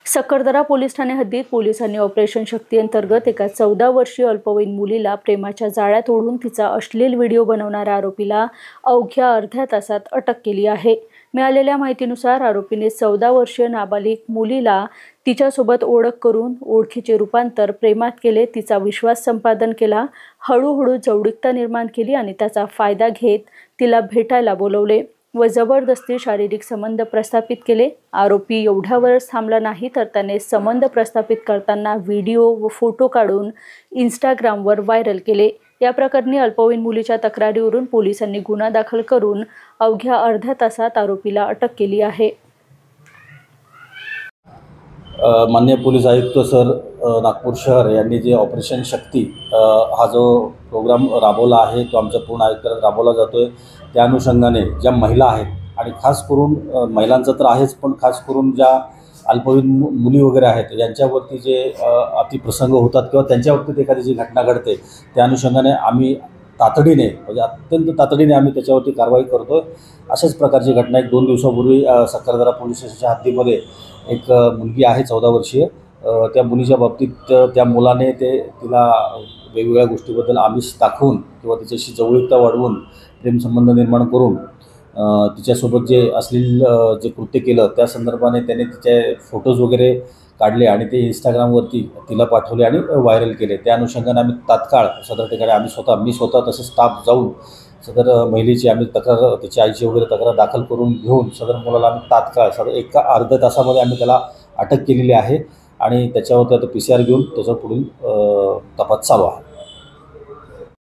सकरदरा police Thane हद्दीत पोलिसांनी operation शक्ती अंतर्गत एका 14 वर्षीय अल्पवयीन मुलीला प्रेमाच्या जाळ्यात ओढून तिचा अश्लील व्हिडिओ बनवणाऱ्या आरोपीला अवघ्या अर्ध्या तासात अटक केली आहे। मिळालेल्या माहितीनुसार आरोपीने 14 वर्षीय नाबालिग मुलीला तिच्यासोबत ओळख करून ओळखीचे रूपांतर प्रेमात केले, तिचा विश्वास संपादन केला, हळूहळू जवळीकता निर्माण केली आणि त्याचा फायदा घेत तिला भेटायला बोलवले व जबरदस्ती शारीरिक संबंध प्रस्थापित केले। आरोपी एवढ्यावरच थांबला नाही तर त्याने संबंध प्रस्थापित करताना व्हिडिओ व फोटो काढून इंस्टाग्रामवर व्हायरल केले। या प्रकरणी अल्पवयीन मुलीच्या तक्रारीवरून पोलिसांनी गुन्हा दाखल करून अवघ्या अर्ध्या तासात आरोपीला अटक केली आहे। माननीय पोलीस आयुक्त सर नागपूर शहर यांनी जे ऑपरेशन शक्ती हा जो प्रोग्राम राबवला आहे तो आमच्या पूर्ण आयुक्तालयात राबवला जातो आहे। त्या अनुषंगाने ज्या महिला आहेत आणि खास करून महिलांचं तर आहेच, पण खास करून ज्या अल्पवयीन मुली वगैरे आहेत यांच्यावरती जे अतिप्रसंग होतात किंवा त्यांच्या बाबतीत एखादी जी घटना घडते त्या अनुषंगाने आम्ही तातडीने म्हणजे अत्यंत तातडीने आम्ही त्याच्यावरती कारवाई करतो। अशाच प्रकारची घटना 1-2 दिवसापूर्वी सकरदरा पोलीस स्टेशनच्या हद्दीमध्ये एक मुलगी आहे 14 वर्षीय, त्या मुलीच्या बाबतीत त्या मुलाने तिला वेगवेगळ्या गोष्टीबद्दल आमिष दाखवून किंवा तिच्याशी जवळीकता वाढवून प्रेमसंबंध निर्माण करून तिच्यासोबत जे अश्लील जे कृत्य केलं त्या संदर्भाने त्याने तिचे फोटोज वगैरे काढले आणि ते इंस्टाग्रामवरती तिला पाठवले आणि व्हायरल केले। त्या अनुषंगाने आम्ही तात्काळ सदर ठिकाणी मी स्वतः तसं स्टाफ जाऊन सदर महिलेची आम्ही तक्रार, तिच्या आईची वगैरे तक्रार दाखल करून घेऊन सदर मुलाला आम्ही तात्काळ एका अर्ध्या तासामध्ये आम्ही त्याला अटक केलेली आहे आणि त्याच्यावरती आता PCR घेऊन त्याचा पुढील तपास चालू आहे।